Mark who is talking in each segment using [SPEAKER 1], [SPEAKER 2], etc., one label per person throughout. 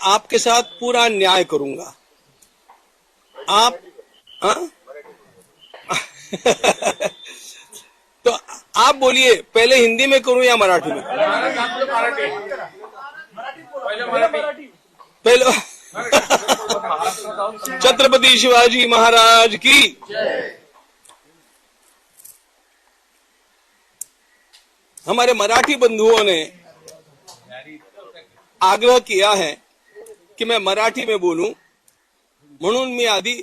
[SPEAKER 1] आपके साथ पूरा न्याय करूंगा। आप तो आप बोलिए, पहले हिंदी में करूं या मराठी में? पहले छत्रपति शिवाजी महाराज की। हमारे मराठी बंधुओं ने आग्रह किया है कि मैं मराठी में बोलूं, म्हणून मी आधी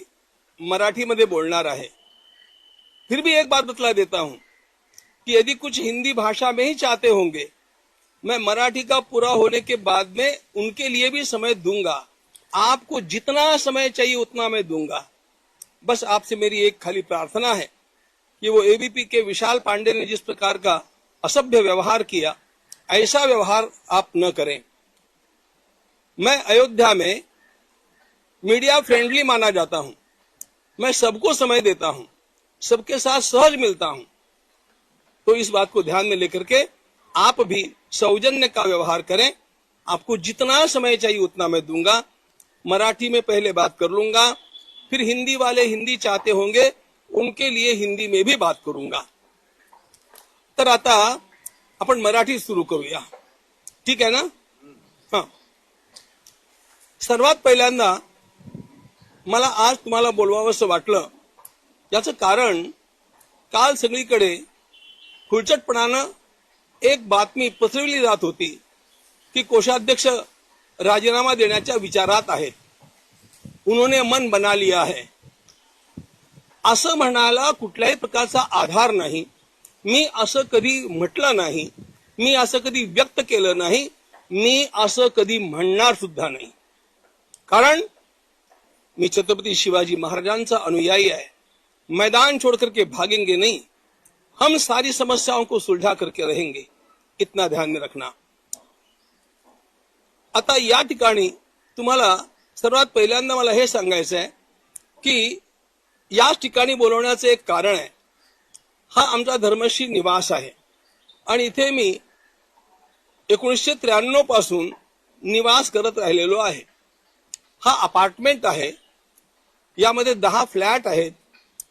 [SPEAKER 1] मराठी में बोलणार आहे। फिर भी एक बात बतला देता हूं कि यदि कुछ हिंदी भाषा में ही चाहते होंगे, मैं मराठी का पूरा होने के बाद में उनके लिए भी समय दूंगा। आपको जितना समय चाहिए उतना मैं दूंगा। बस आपसे मेरी एक खाली प्रार्थना है कि वो एबीपी के विशाल पांडे ने जिस प्रकार का असभ्य व्यवहार किया, ऐसा व्यवहार आप न करें। मैं अयोध्या में मीडिया फ्रेंडली माना जाता हूं। मैं सबको समय देता हूं, सबके साथ सहज मिलता हूं। तो इस बात को ध्यान में लेकर के आप भी सौजन्य का व्यवहार करें। आपको जितना समय चाहिए उतना मैं दूंगा। मराठी में पहले बात कर लूंगा, फिर हिंदी वाले हिंदी चाहते होंगे उनके लिए हिंदी में भी बात करूंगा। तर आता आपण मराठी सुरू करूया, ठीक आहे ना? हां, सर्वात पहिल्यांदा मला आज तुम्हाला बोलवावंसं वाटलं, याचं कारण काल सगळीकडे खुळचटपणानं एक बातमी पसरवली जात होती की कोषाध्यक्ष राजीनामा देण्याच्या विचारात आहेत, उन्होंने मन बना लिया है। असं म्हणायला कुठल्याही प्रकारचा आधार नाही। मी असं कधी म्हटलं नाही, मी असं कधी व्यक्त केलं नाही, मी असं कधी म्हणणार सुद्धा नाही। कारण मी छत्रपति शिवाजी महाराजांचा अनुयायी आहे। मैदान छोड़ करके भागेंगे नहीं, हम सारी समस्याओं को सुलझा करके रहेंगे, इतना ध्यान में रखना। आता या ठिकाणी तुम्हाला सर्वात पहिल्यांदा मला हे सांगायचं आहे की याच ठिकाणी बोलवण्याचं एक कारण आहे। हा आमचा धर्मश्री निवास आहे आणि इथे मी 1993 पासून निवास करत राहिलेलो आहे। हा अपार्टमेंट आहे, यामध्ये 10 फ्लॅट आहेत।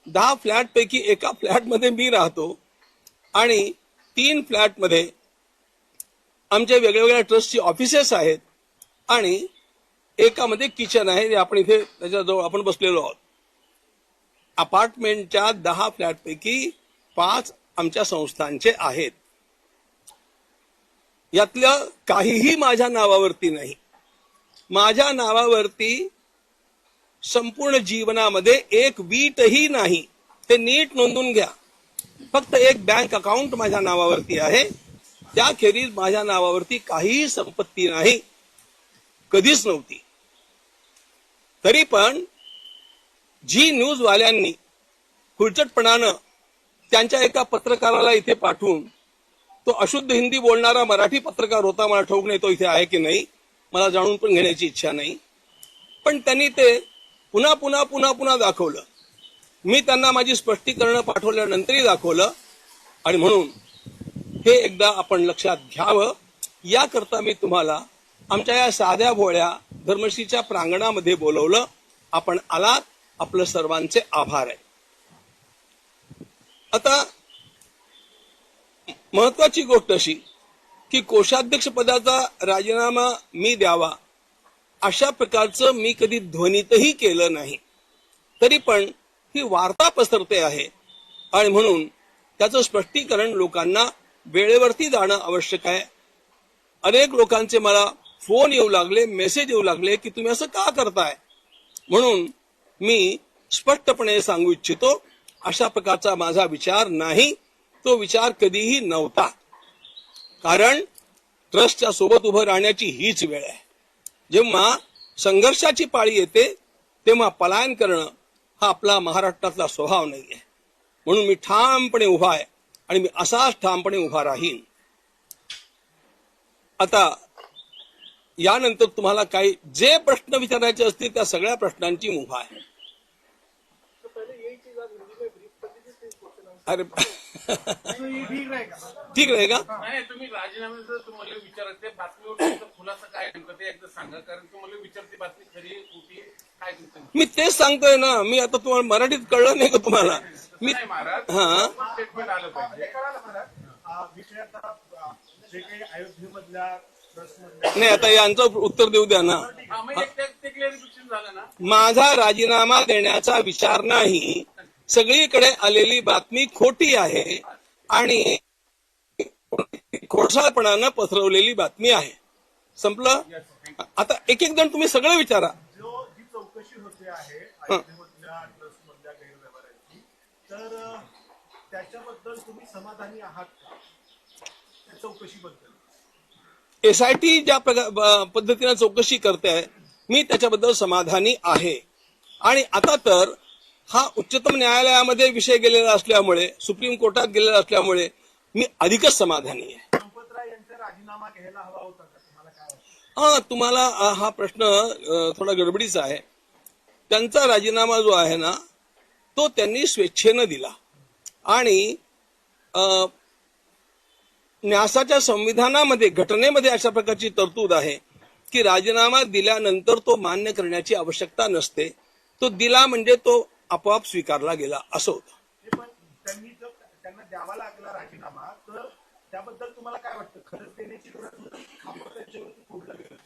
[SPEAKER 1] 10 फ्लॅट पैकी एका फ्लॅट मध्ये मी राहतो आणि 3 फ्लॅट मध्ये आमच्या वेगवेगळ्या ट्रस्टची ऑफिसेस आहेत आणि एकामध्ये किचन आहे, जे आपण इथे त्याच्याजवळ आपण बसलेलो आहोत। अपार्टमेंटच्या 10 फ्लॅट पैकी 5 आमच्या संस्थांचे आहेत। यातलं काहीही माझ्या नावावरती नाही। माझ्या नावावरती संपूर्ण जीवनामध्ये एक वीटही नाही, ते नीट नोंदून घ्या। फक्त एक बँक अकाउंट माझ्या नावावरती आहे, त्याखेरीज माझ्या नावावरती काहीही संपत्ती नाही, कधीच नव्हती। तरी पण जी न्यूज वाल्यांनी खुळचटपणानं त्यांच्या एका पत्रकाराला इथे पाठवून, तो अशुद्ध हिंदी बोलणारा मराठी पत्रकार होता, मला ठाऊक नाही तो इथे आहे की नाही, मला जाणून पण घेण्याची इच्छा नाही, पण त्यांनी ते पुन्हा पुन्हा पुन्हा पुन्हा दाखवलं। मी त्यांना माझी स्पष्टीकरण पाठवल्यानंतरही दाखवलं आणि म्हणून हे एकदा आपण लक्षात घ्यावं, याकरता मी तुम्हाला आमच्या या साध्या भोळ्या धर्मश्रीच्या प्रांगणामध्ये बोलवलं। आपण आलात, आपलं सर्वांचे आभार आहे। आता महत्वाची गोष्ट अशी की कोषाध्यक्ष पदाचा राजीनामा मी द्यावा अशा प्रकारचं मी कधी ध्वनितही केलं नाही। तरी पण ही वार्ता पसरते आहे आणि म्हणून त्याचं स्पष्टीकरण लोकांना वेळेवरती जाणं आवश्यक आहे। अनेक लोकांचे मला फोन येऊ लागले, मेसेज येऊ लागले की तुम्ही असं का करताय, म्हणून मी स्पष्टपणे सांगू इच्छितो, अशा प्रकारचा माझा विचार नाही, तो विचार कधीही नव्हता। कारण ट्रस्टच्या सोबत उभं राहण्याची हीच वेळ आहे। जेव्हा संघर्षाची पाळी येते तेव्हा पलायन करणं हा आपला महाराष्ट्रातला स्वभाव नाहीये। म्हणून मी ठामपणे उभा आहे आणि मी असाच ठामपणे उभा राहीन। आता यानंतर तुम्हाला काही जे प्रश्न विचारायचे असतील त्या सगळ्या प्रश्नांची मुभा आहे। अरे
[SPEAKER 2] ठीक रहेगा.
[SPEAKER 1] ठीक रहेगा.
[SPEAKER 3] नाही तुम्ही राजीनाम्याचं तुम्हाला विचारत ते बातमीवर तुमचा खुलासा काय नेमकं ते एकदा सांगा, कारण तुम्हाला विचारते बातमी खरी खोटी काय तुमचं.
[SPEAKER 1] मी तेच सांगतोय ना. मी आता तुम्हाला मराठीत कळलं नाही का तुम्हाला. मी
[SPEAKER 3] नाही महाराज,
[SPEAKER 1] हा
[SPEAKER 3] स्टेटमेंट आलं पाहिजे.
[SPEAKER 2] कळालं मला. विषय आता जे काही अयोध्येमधल्या ट्रस्टमधल्या
[SPEAKER 1] नाही, आता यांचं उत्तर देऊ द्या ना.
[SPEAKER 3] हा मग एक ते क्लिअरिफिकेशन झालं ना.
[SPEAKER 1] माझा राजीनामा देण्याचा विचार नाही. सगळीकडे आलेली बातमी खोटी आहे आणि खोडसाळपणानं पसरवलेली बातमी आहे. संपलं. आता एक एक जण तुम्ही सगळं विचारा.
[SPEAKER 2] जी चौकशी होते आहे अयोध्येमधल्या ट्रस्टमधल्या गैरव्यवहारांची, तर त्याच्याबद्दल तुम्ही समाधानी आहात का? त्या चौकशीबद्दल
[SPEAKER 1] एसआयटी ज्या पद्धतीने चौकशी करते मी त्याच्याबद्दल समाधानी आहे. आणि आता तर हा उच्चतम न्यायालयामध्ये विषय गेलेला असल्यामुळे, सुप्रीम कोर्टात गेलेला असल्यामुळे मी अधिकच समाधानी आहे.
[SPEAKER 2] संपतराय यांचा राजीनामा घ्यायला हवा होता का? तुम्हाला काय वाटतं?
[SPEAKER 1] तुम्हाला हा प्रश्न थोडा गडबडीचा आहे. त्यांचा राजीनामा जो आहे ना तो त्यांनी स्वेच्छेनं दिला आणि न्यासाच्या संविधानामध्ये, घटनेमध्ये अशा प्रकारची तरतूद आहे की राजीनामा दिल्यानंतर तो मान्य करण्याची आवश्यकता नसते. तो दिला म्हणजे तो आपोआप स्वीकारला गेला असं होतं.
[SPEAKER 2] पण त्यांनी जर त्यांना द्यावा लागला राजीनामा, तर त्याबद्दल तुम्हाला काय वाटतं? खरंच देण्याची गरज होती की खापर त्यांच्यावरती फोडलं गेलं?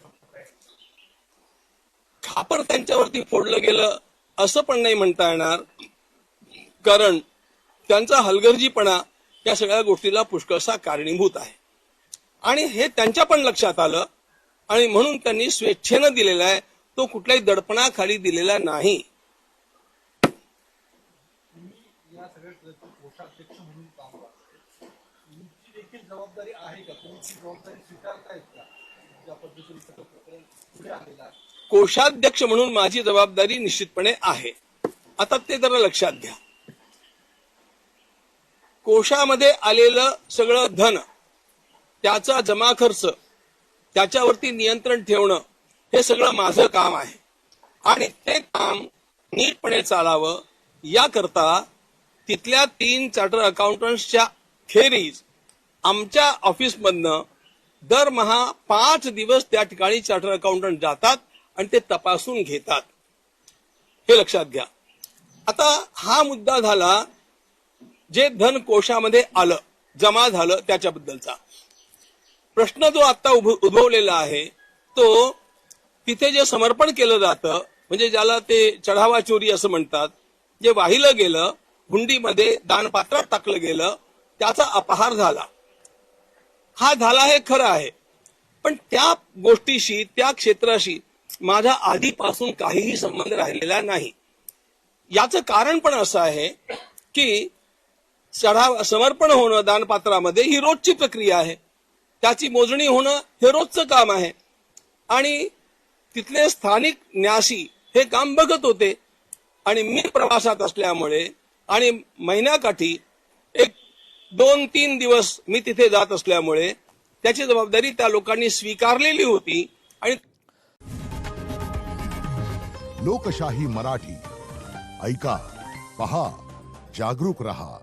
[SPEAKER 1] खापर त्यांच्यावरती फोडलं गेलं असं पण नाही म्हणता येणार, कारण त्यांचा हलगर्जीपणा या सगळ्या गोष्टीला पुष्कळसा कारणीभूत आहे आणि हे त्यांच्या पण लक्षात आलं आणि म्हणून त्यांनी स्वेच्छेनं दिलेला आहे. तो कुठल्याही दडपणाखाली दिलेला नाही.
[SPEAKER 2] या सगळ्या कोषाध्यक्ष म्हणून काम करताय, तुमची देखील जबाबदारी आहे का? तुम्ही ती जबाबदारी स्वीकारतायत का? ज्या पद्धतीने सगळं प्रकरण पुढे आलेलं आहे.
[SPEAKER 1] कोषाध्यक्ष म्हणून माझी जबाबदारी निश्चितपणे आहे. आता ते जरा लक्षात घ्या. कोशामध्ये आलेलं सगळं धन, त्याचा जमा खर्च, त्याच्यावरती नियंत्रण ठेवणं हे सगळं माझं काम आहे आणि ते काम नीटपणे चालावं याकरता तिथल्या 3 चार्टर अकाउंटंट्सच्या खेरीज आमच्या ऑफिसमधनं दरमहा 5 दिवस त्या ठिकाणी चार्टर अकाउंटंट जातात आणि ते तपासून घेतात. हे लक्षात घ्या. आता हा मुद्दा झाला जे धन कोशामध्ये आलं, जमा झालं त्याच्याबद्दलचा. प्रश्न जो आता उद्भवलेला आहे तो तिथे जे समर्पण केलं जातं, म्हणजे ज्याला ते चढावा चोरी असं म्हणतात, जे वाहिलं गेलं, हुंडीमध्ये दानपात्रात टाकलं गेलं, त्याचा अपहार झाला. हा झाला हे खरं आहे, पण त्या गोष्टीशी, त्या क्षेत्राशी माझा आधीपासून काहीही संबंध राहिलेला नाही. याचं कारण पण असं आहे की समर्पण होणं दानपात्रामध्ये ही रोजची प्रक्रिया आहे. त्याची मोजणी होणं हे रोजचं काम आहे आणि तिथले स्थानिक न्यासी हे काम बघत होते आणि मी प्रवासात असल्यामुळे आणि महिन्याकाठी 1-2-3 दिवस मी तिथे जात असल्यामुळे त्याची जबाबदारी त्या लोकांनी स्वीकारलेली होती. आणि
[SPEAKER 4] लोकशाही मराठी ऐका, पहा, जागरूक रहा.